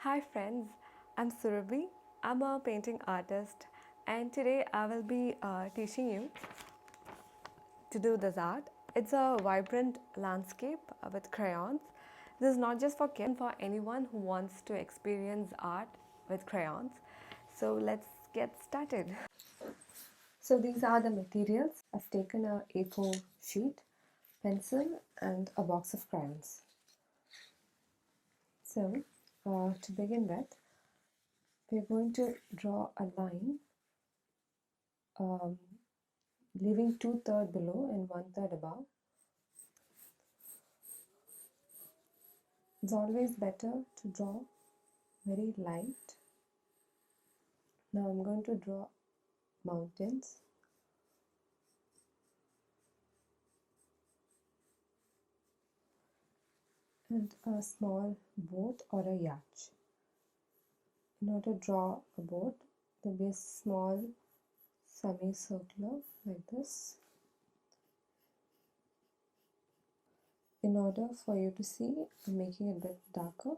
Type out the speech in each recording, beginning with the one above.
Hi friends, I'm Surabhi. I'm a painting artist and today I will be teaching you to do this art. It's a vibrant landscape with crayons. This is not just for kids, for anyone who wants to experience art with crayons. So let's get started. So these are the materials. I've taken a A4 sheet, pencil and a box of crayons. So to begin with, we're going to draw a line um, leaving 2/3 below and 1/3 above. It's always better to draw very light. Now I'm going to draw mountains. And a small boat or a yacht. In order to draw a boat, there'll be a small semicircular like this. In order for you to see, I'm making it a bit darker,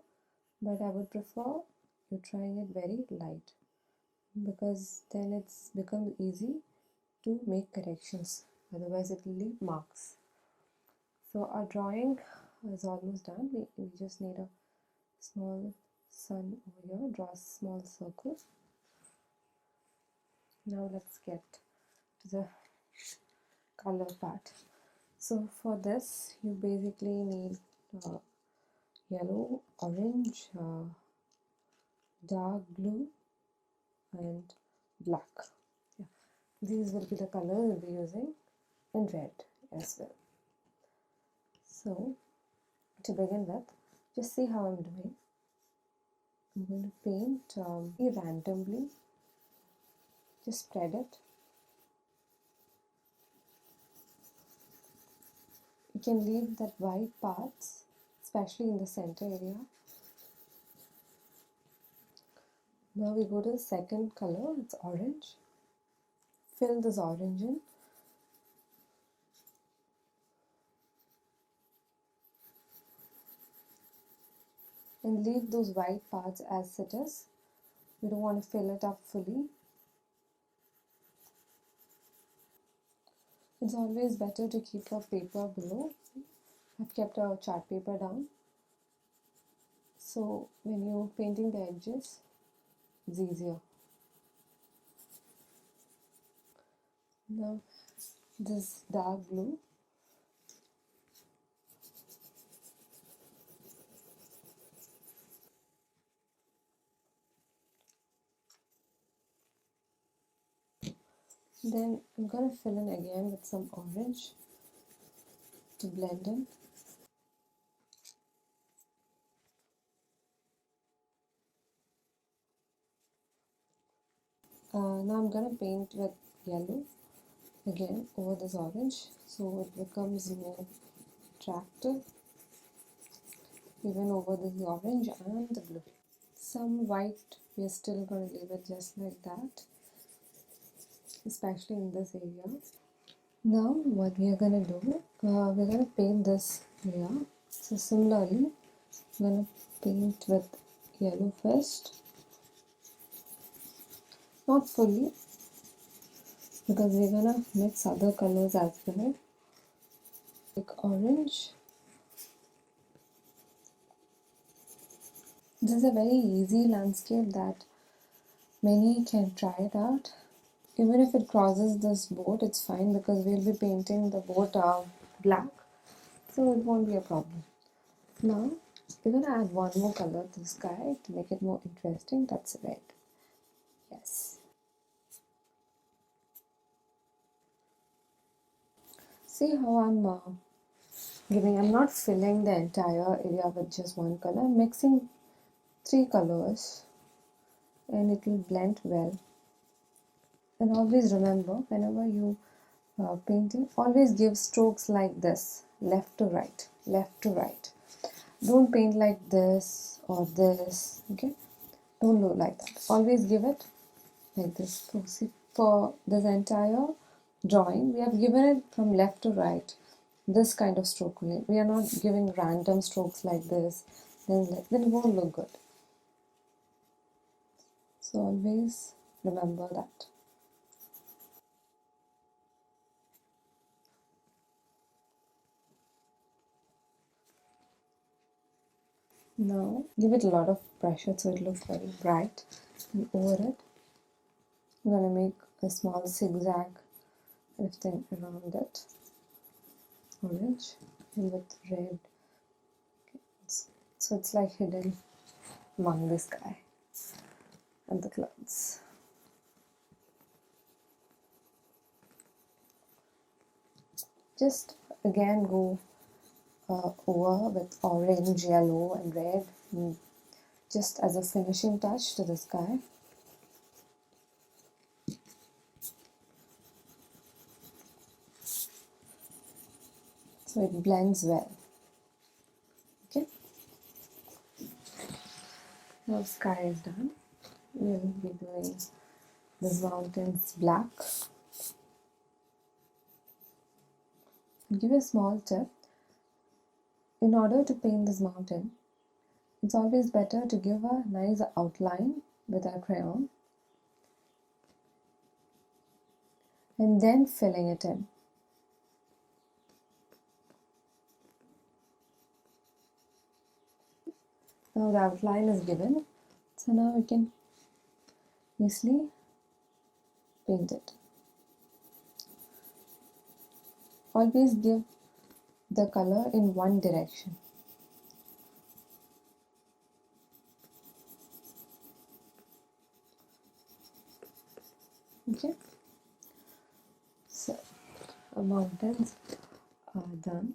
but I would prefer you trying it very light because then it's becomes easy to make corrections, otherwise it will leave marks. So our drawing is almost done. We just need a small sun over here. Draw a small circle. Now let's get to the color part. So for this you basically need yellow, orange, dark blue and black. Yeah. These will be the colors we'll be using, and red as well. So to begin with, just see how I'm doing. I'm going to paint randomly, just spread it. You can leave that white parts, especially in the center area. Now we go to the second color, it's orange. Fill this orange in. And leave those white parts as it is. We don't want to fill it up fully. It's always better to keep a paper below. I've kept a chart paper down. So when you're painting the edges, it's easier. Now this dark blue. Then I'm going to fill in again with some orange to blend in. Now I'm going to paint with yellow again over this orange so it becomes more attractive even over the orange and the blue. Some white, we're still going to leave it just like that, especially in this area. Now what we are going to do, we're going to paint this area. So similarly, I'm going to paint with yellow first, not fully because we're going to mix other colors as well, like orange. This is a very easy landscape that many can try it out. Even if it crosses this boat, it's fine because we'll be painting the boat black, so it won't be a problem. Now we're going to add one more color to the sky to make it more interesting. That's red. Yes. See how I'm not filling the entire area with just one color. I'm mixing three colors and it will blend well. And always remember, whenever you painting, always give strokes like this, left to right, left to right. Don't paint like this or this, okay? Don't do like that. Always give it like this. So see, for this entire drawing, we have given it from left to right, this kind of stroke. We are not giving random strokes like this, then it won't look good. So always remember that. Now give it a lot of pressure so it looks very bright, and over it I'm going to make a small zigzag lifting around it, orange and with red. So it's like hidden among the sky and the clouds. Just again go over with orange, yellow and red, just as a finishing touch to the sky. So it blends well. Okay. Now sky is done. We'll be doing the mountains black. I'll give you a small tip. In order to paint this mountain, it's always better to give a nice outline with a crayon and then filling it in. Now the outline is given, so now we can easily paint it. Always give the color in one direction. Okay, so our mountains are done.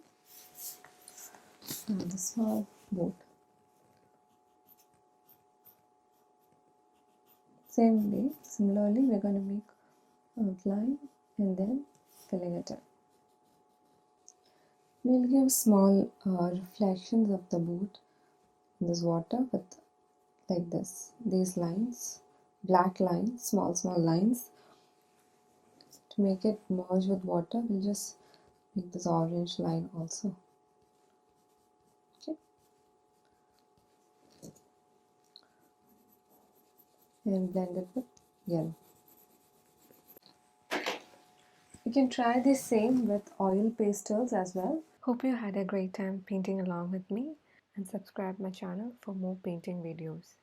Now the small boat. Same way, similarly, we're going to make outline and then filling it in. We'll give small reflections of the boat in this water with like this, these lines, black lines, small lines. To make it merge with water, we'll just make this orange line also. Okay. And blend it with yellow. You can try the same with oil pastels as well. Hope you had a great time painting along with me, and subscribe my channel for more painting videos.